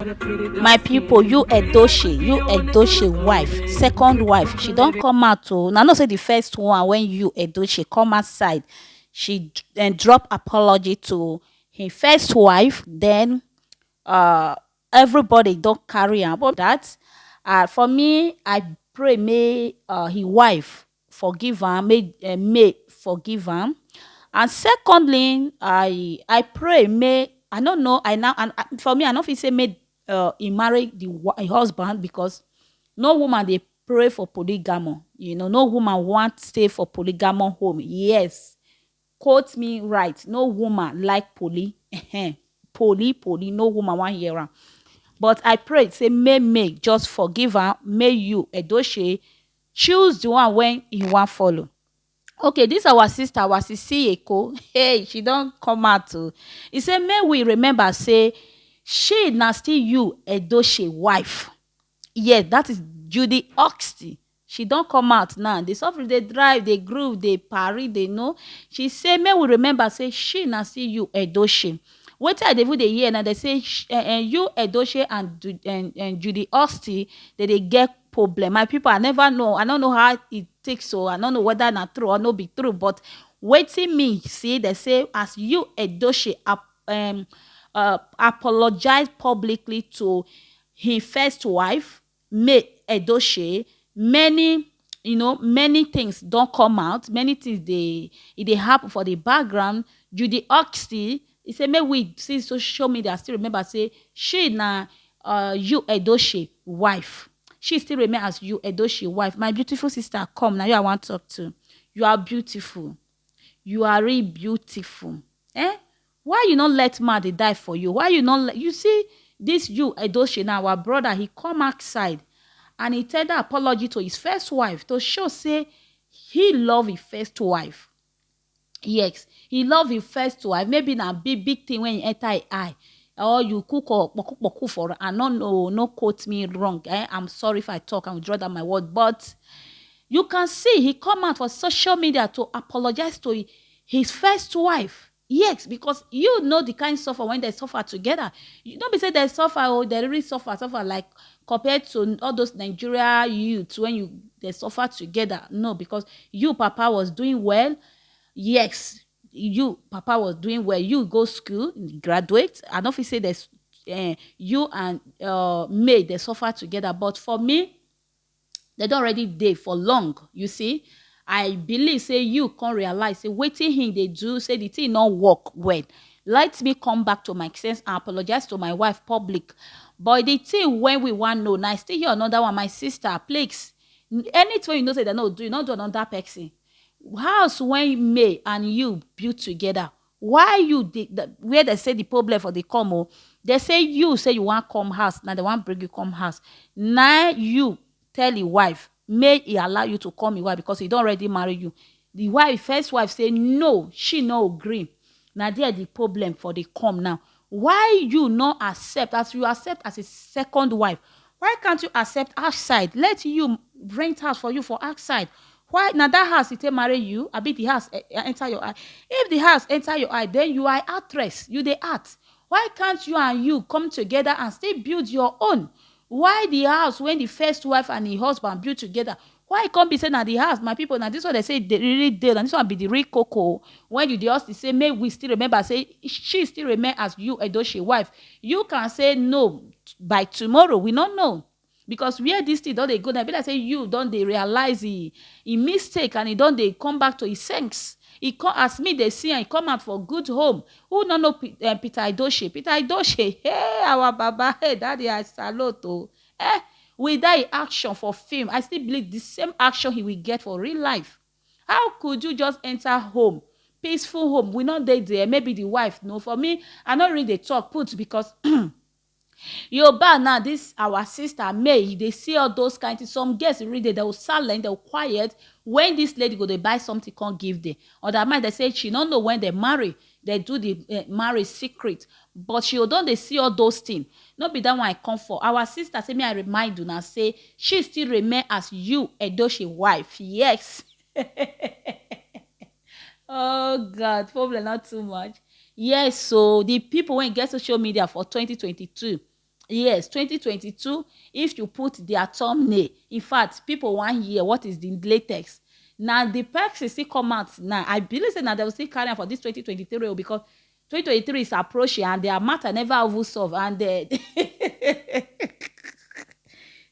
My people, you Edochie wife, second wife, she don't come out to now. Not say the first one when you Edochie come outside, she drop apology to his first wife. Then uh everybody don't carry on about that. For me, I pray may his wife forgive him, may forgive him. And secondly, I pray may I don't know I now and for me I don't feel say may he marry the husband, because no woman they pray for polygamy. No woman want stay for polygamy home. Yes, quote me right. No woman like poly. No woman want hear am. But I pray say may just forgive her. May you Edochie choose the one when you want follow. Okay, this our sister Wasisi Eko. Hey, she don't come out to. He say, may we remember, say, she na still you, Edochie wife. Yes, that is Judy Oxty. She don't come out now. They suffer, they drive, they groove, they parry, they know. She say, may we remember, say, she na still you, Edochie. Wait till they put the year and they say, you, Edochie, and Judy Oxty, they get problem. My people, I never know. I don't know how it takes, so I don't know whether not true or not be true. But waiting me, see, they say, as you, Edochie, apologize publicly to his first wife, May Edochie, many things don't come out. Many things they happen for the background. Judy Oxty, he say, may we see social media still remember, say, she na you Edochie wife. She still remain as you Edochie wife. My beautiful sister, come now. You I want to talk to. You are beautiful. You are really beautiful. Eh? Why you not let man dey die for you? Why you not let, you see this you Edochie now, our brother, he come outside and he tender apology to his first wife to show say he love his first wife. Yes, he love his first wife. Maybe na big thing when you enter his eye, or you cook or boku for her. And no quote me wrong. I'm sorry if I talk and withdraw that my word, but you can see he come out for social media to apologize to his first wife. Yes, because you know the kind of suffer when they suffer together. You don't be say they suffer or they really suffer like compared to all those Nigeria youths when they suffer together. No, because you Papa was doing well. Yes, you Papa was doing well. You go school, graduate. I don't feel say there's you and May they suffer together. But for me, they don't already dey for long. You see, I believe say you can't realize say wetin him they do, say the thing not work well. Let me come back to my sense and apologize to my wife public. But the thing when we want know now, I still hear another one. My sister, please, anything you know say they no do, you not do another person. House when May and you build together, why you where they say the problem for the come, they say you say you want come house, now they want bring you come house. Now you tell your wife, may he allow you to come your wife because he don't already marry you. The first wife say no, she no agree. Now there the problem for the come now. Why you not accept, as you accept as a second wife? Why can't you accept outside? Let you rent house for you for outside. Why now that house it marry you? I be the house enter your eye. If the house enter your eye, then you are actress. You the art. Why can't you and you come together and still build your own? Why the house when the first wife and the husband build together? Why it can't be saying that the house, my people, now this one they say they really did, and this one be the real cocoa. When you the house say, may we still remember, say she still remain as you Edochie wife. You can say no by tomorrow. We don't know. Because where this thing don't they go, now be like say you don't they realize he mistake and he don't they come back to his sense. He come as me they see and he come out for good home. Who don't know Peter Edochie? Peter Edochie, hey our baba, hey daddy I salute oh. With that action for film, I still believe the same action he will get for real life. How could you just enter home, peaceful home? We not there. Maybe the wife. No, for me, I not really talk put because Yoruba now, this our sister May, they see all those kind of things. Some girls read it, they will silent, they will quiet. When this lady go, they buy something, can't give them. Or that mind, they say she don't know when they marry. They do the marriage secret. But she don't they see all those things. Not be that one I come for. Our sister say me I remind you now say she still remain as you Edochie wife. Yes. Oh God, probably not too much. Yes, so the people when get social media for 2022. Yes, 2022, if you put their thumbnail, in fact, people wan hear what is the latest. Now the perks still come out now. I believe say na they will still carry am for this 2023 o, because 2023 is approaching and their matter never even solve, and they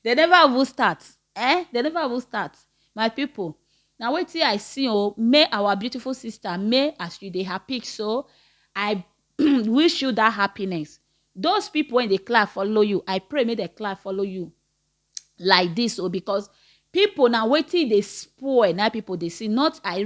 never even start. They never even start. My people, na wetin I see o. May our beautiful sister, may as you dey happy so, I wish you that happiness. Those people when they clap follow you, I pray may they clap follow you like this. Oh, because people now waiting they spoil. Now people they see not I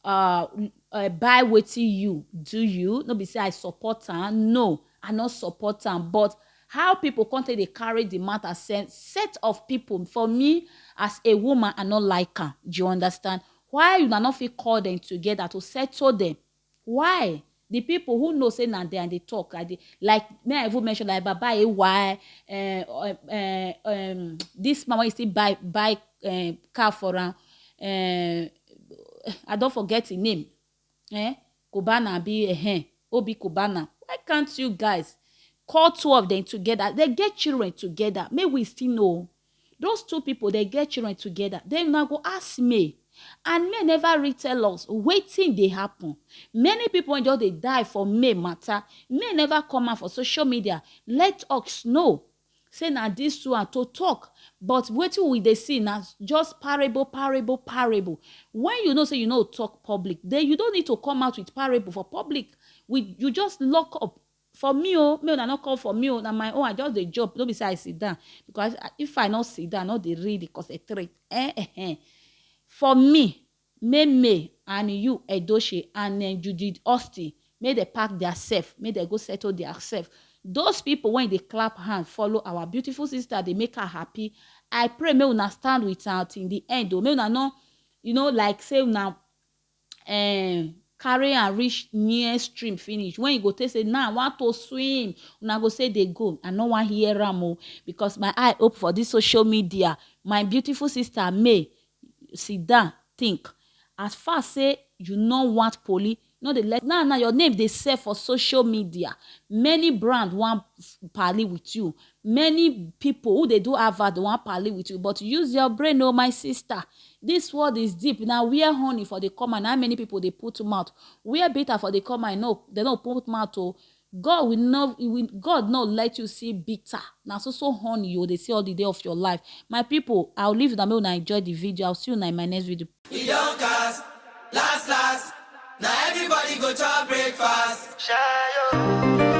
buy waiting you do you no be say I support her. No, I not support her. But how people content they carry the matter, set of people. For me as a woman, I not like her. Do you understand? Why you not fit call them together to settle them? Why? The people who know say na there and they talk like may I even mention like Baba why this man when you still buy car for am, I don't forget the name, Kubana be Obi Kubana. Why can't you guys call two of them together? They get children together. May we still know those two people, they get children together. Then now go ask me. And may never retell us waiting they happen. Many people when just they die for May matter, may never come out for social media. Let us know. Say now this two are to talk. But waiting we they see now just parable. When you know say you know talk public, then you don't need to come out with parable for public. You just lock up. For me, me na not call for me. Na my own. I just the job. Don't be say I sit down, because if I not sit down, not they read it concentrate. For me, May and YUL EDOCHIE and JUDY may they pack their self, may they go settle their self. Those people when they clap hand follow our beautiful sister, they make her happy. I pray may una stand with her in the end. May una no, like say una carry and reach near stream finish. When you go tell say now I want to swim, una go say they go. I no wan hear am o, because my eye open for this social media. My beautiful sister May sit down think. As far say you no want poly, no dey let now your name dey sell for social media. Many brand want pally with you. Many people who they do advert want pally with you. But use your brain, oh my sister. This world is deep. Now where honey for the common, how many people they put mouth? Where bitter for the common? No, they don't put mouth. Oh, God not let you see bitter. Now so honey you they see all the day of your life. My people, I'll leave them when I enjoy the video. I'll see you in my next video. You don't cast, last. Now everybody go to breakfast. Shayo.